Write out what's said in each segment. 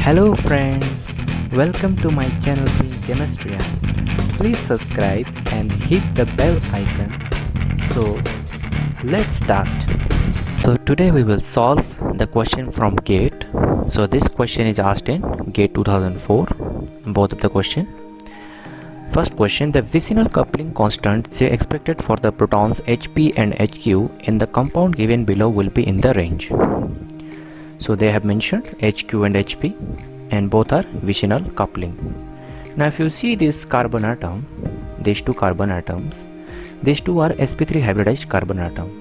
Hello friends, welcome to my channel Being Chemistrian. Please subscribe and hit the bell icon. So let's start. So today we will solve the question from GATE. So this question is asked in GATE 2004, both of the question. First question, the vicinal coupling constant J expected for the protons Hp and Hq in the compound given below will be in the range. So they have mentioned HQ and HP and both are vicinal coupling. Now if you see this carbon atom, these two carbon atoms, these two are sp3 hybridized carbon atom.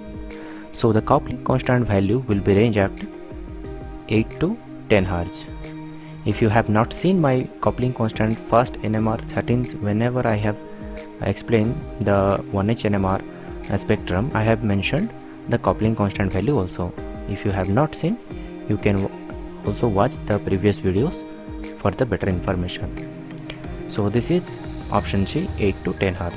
So the coupling constant value will be range at 8 to 10 Hz. If you have not seen my coupling constant first NMR 13th, whenever I have explained the 1H NMR spectrum, I have mentioned the coupling constant value also. If you have not seen, you can also watch the previous videos for the better information. So this is option C, 8 to 10 Hz.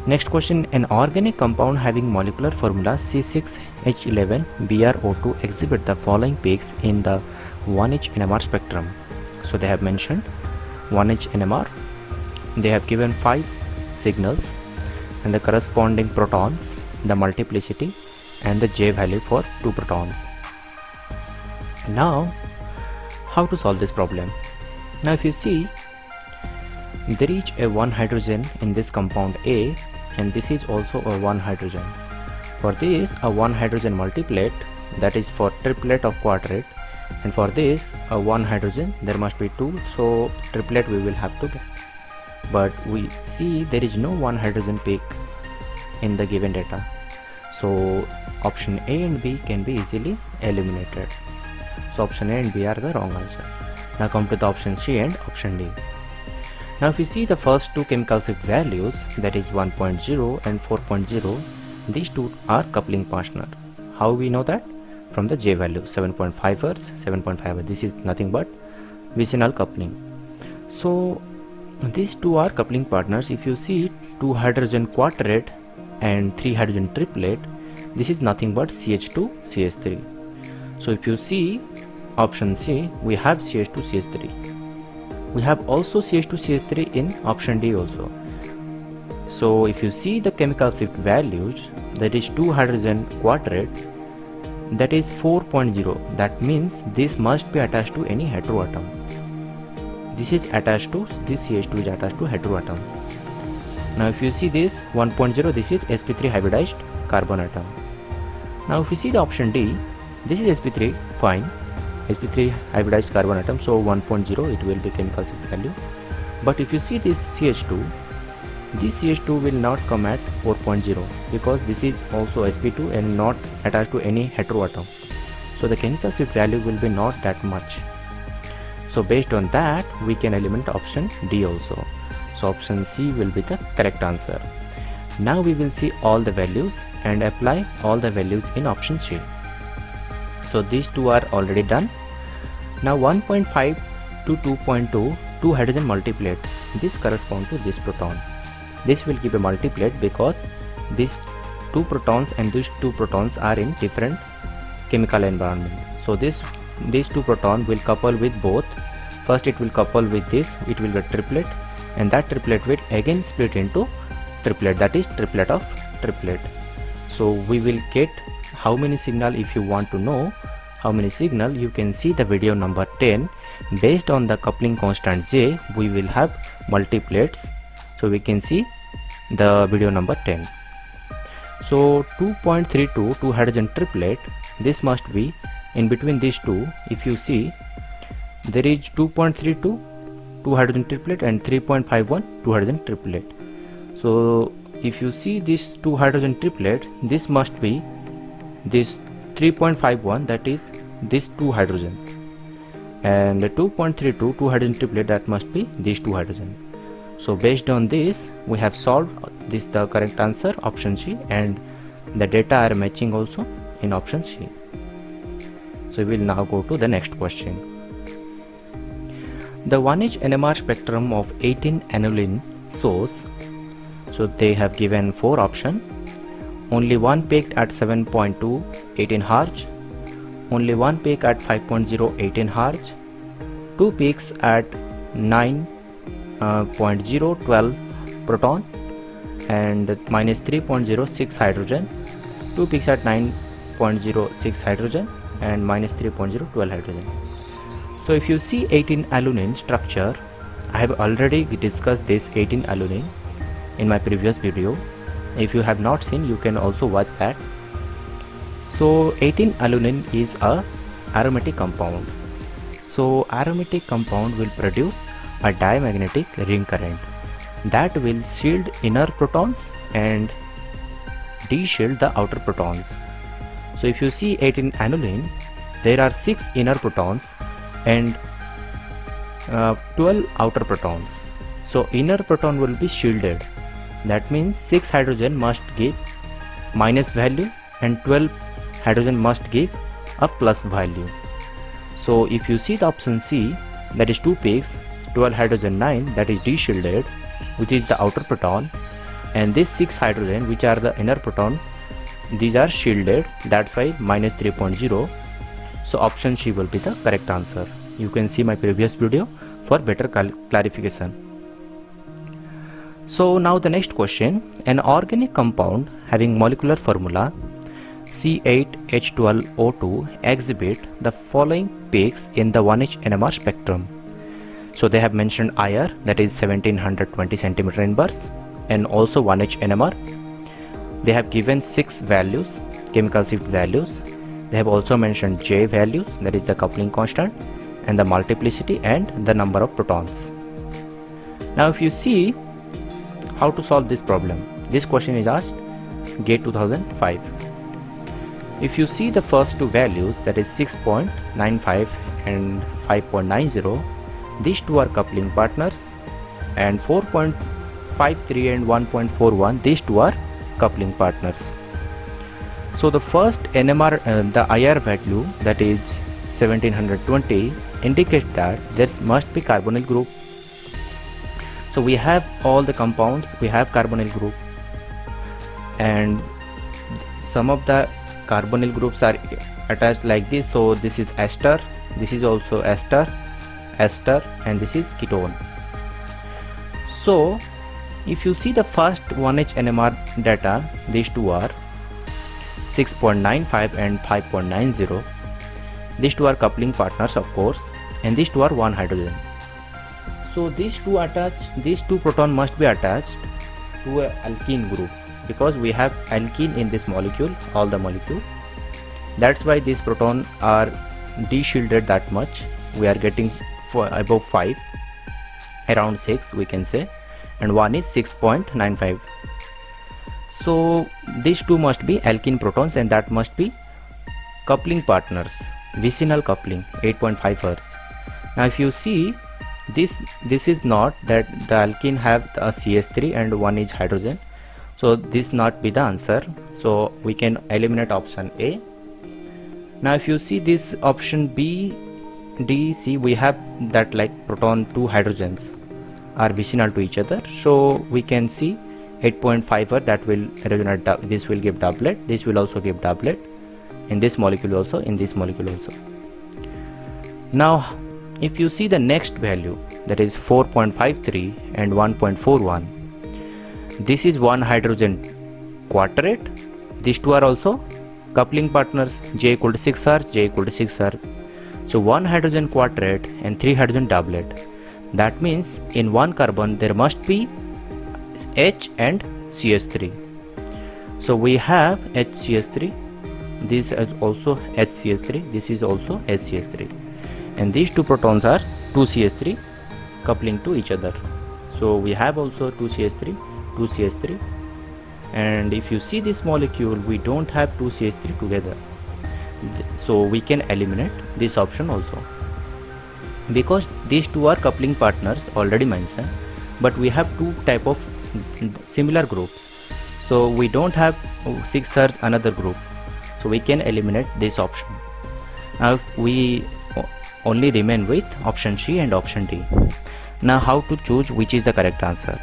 Next question, an organic compound having molecular formula C6H11BrO2 exhibit the following peaks in the 1H NMR spectrum. So they have mentioned 1H NMR, they have given 5 signals and the corresponding protons, the multiplicity and the J value for 2 protons. Now how to solve this problem? Now if you see, there is a 1 hydrogen in this compound A and this is also a 1 hydrogen. For this a 1 hydrogen multiplet, that is for triplet of quadrate, and for this a 1 hydrogen there must be 2, so triplet we will have to get. But we see there is no 1 hydrogen peak in the given data, so option A and B can be easily eliminated. So option A and B are the wrong answer. Now come to the option C and option D. Now if you see the first two chemical shift values, that is 1.0 and 4.0, these two are coupling partner. How we know that? From the J value, 7.5 Hz, 7.5 Hz. This is nothing but vicinal coupling. So these two are coupling partners. If you see 2 hydrogen quadrate and 3 hydrogen triplet, this is nothing but CH2 CH3. So if you see option C, we have CH2 CH3. We have also CH2 CH3 in option D also. So if you see the chemical shift values, that is 2 hydrogen quadrate, that is 4.0. That means this must be attached to any heteroatom. This is attached to, this CH2 is attached to heteroatom. Now if you see this 1.0, this is sp3 hybridized carbon atom. Now if you see the option D, this is sp3, fine, sp3 hybridized carbon atom, so 1.0 it will be chemical shift value. But if you see this CH2, this CH2 will not come at 4.0 because this is also sp2 and not attached to any heteroatom, so the chemical shift value will be not that much. So based on that we can eliminate option D also. So option C will be the correct answer. Now we will see all the values and apply all the values in option C. So these two are already done. Now 1.5 to 2.2, 2 hydrogen multiplet, this corresponds to this proton. This will give a multiplet because these 2 protons and these 2 protons are in different chemical environment. So these 2 protons will couple with both. First it will couple with this, it will get triplet, and that triplet will again split into triplet, that is triplet of triplet. So we will get how many signal. If you want to know how many signal, you can see the video number 10. Based on the coupling constant J, we will have multiplets, so we can see the video number 10. So 2.32, 2 hydrogen triplet, this must be in between these two. If you see, there is 2.32, 2 hydrogen triplet and 3.51, 2 hydrogen triplet. So if you see this 2 hydrogen triplet, this must be this 3.51, that is this 2 hydrogen, and the 2.32, 2 hydrogen triplet, that must be these 2 hydrogen. So based on this we have solved this, the correct answer option C, and the data are matching also in option C. So we will now go to the next question. The 1H NMR spectrum of 18 aniline shows, so they have given 4 options. Only one peaked at 7.2 18 Hz, only one peak at 5.0 18 Hz, 2 peaks at 9.012 proton and minus 3.06 hydrogen, 2 peaks at 9.06 hydrogen and minus 3.012 hydrogen. So if you see 18-alanine structure, I have already discussed this 18-alanine in my previous videos. If you have not seen, you can also watch that. So 18-alanine is a aromatic compound. So aromatic compound will produce a diamagnetic ring current that will shield inner protons and de-shield the outer protons. So if you see 18-aniline, there are 6 inner protons and 12 outer protons. So inner proton will be shielded. That means 6 hydrogen must give minus value and 12 hydrogen must give a plus value. So if you see the option C, that is 2 peaks, 12 hydrogen 9, that is de-shielded, which is the outer proton, and this 6 hydrogen, which are the inner proton, these are shielded, that's why minus 3.0. So option C will be the correct answer. You can see my previous video for better clarification. So now the next question, an organic compound having molecular formula C8H12O2 exhibit the following peaks in the 1H NMR spectrum. So they have mentioned IR, that is 1720 cm inverse, and also 1H NMR. They have given 6 values, chemical shift values. They have also mentioned J values, that is the coupling constant, and the multiplicity and the number of protons. Now if you see how to solve this problem, this question is asked GATE 2005. If you see the first 2 values, that is 6.95 and 5.90, these 2 are coupling partners, and 4.53 and 1.41, these 2 are coupling partners. So the first NMR, the IR value, that is 1720, indicates that there must be carbonyl group. So we have all the compounds, we have carbonyl group, and some of the carbonyl groups are attached like this. So this is ester, this is also ester, and this is ketone. So if you see the first 1H NMR data, these 2 are 6.95 and 5.90. These 2 are coupling partners, of course, and these 2 are 1 hydrogen. So these 2 proton must be attached to an alkene group, because we have alkene in this molecule, all the molecule. That's why these proton are de-shielded that much. We are getting above 5, around 6 we can say, and one is 6.95. So these 2 must be alkene protons, and that must be coupling partners, vicinal coupling, 8.5 Hz. Now if you see this is not that the alkene have a CH3 and 1 is hydrogen, so this not be the answer. So we can eliminate option A. Now if you see this option B, D, C, we have that like proton 2 hydrogens are vicinal to each other, so we can see 8.5 Hz, that will resonate, this will give doublet, this will also give doublet in this molecule also, in this molecule also. Now if you see the next value, that is 4.53 and 1.41, this is 1 hydrogen quadrate. These 2 are also coupling partners, J equal to 6R, J equal to 6R. So 1 hydrogen quadrate and 3 hydrogen doublet. That means in 1 carbon there must be H and CH3. So we have HCH3, this is also HCH3, this is also HCH3, and these 2 protons are 2CH3 coupling to each other. So we have also 2CH3, 2CH3, and if you see this molecule, we don't have 2CH3 together, so we can eliminate this option also, because these 2 are coupling partners already mentioned, but we have 2 type of similar groups, so we don't have 6 Hz another group, so we can eliminate this option. Now we only remain with option C and option D. Now how to choose which is the correct answer?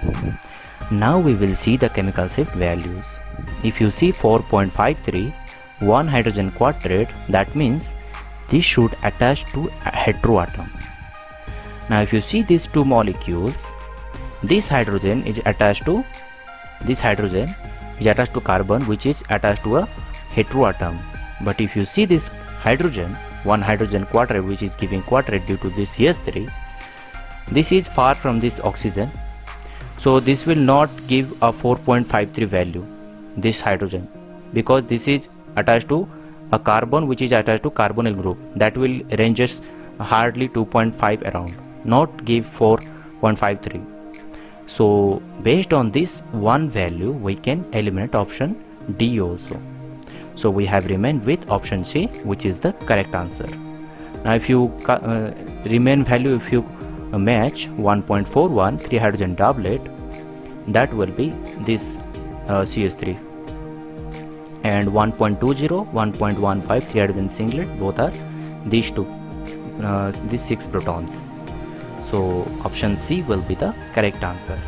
Now we will see the chemical shift values. If you see 4.53, 1 hydrogen quadrate, that means this should attach to a heteroatom. Now if you see these two molecules, this hydrogen is attached to carbon, which is attached to a heteroatom. But if you see this hydrogen, one hydrogen quadrate, which is giving quadrate due to this CH3, this is far from this oxygen, so this will not give a 4.53 value, this hydrogen, because this is attached to a carbon which is attached to carbonyl group, that will ranges hardly 2.5 around, not give 4.53. So based on this one value we can eliminate option D also. So we have remained with option C, which is the correct answer. Now if you remain value, if you match 1.41 3 hydrogen doublet, that will be this CH3, and 1.20 1.15 3 hydrogen singlet, both are these two, these 6 protons. So option C will be the correct answer.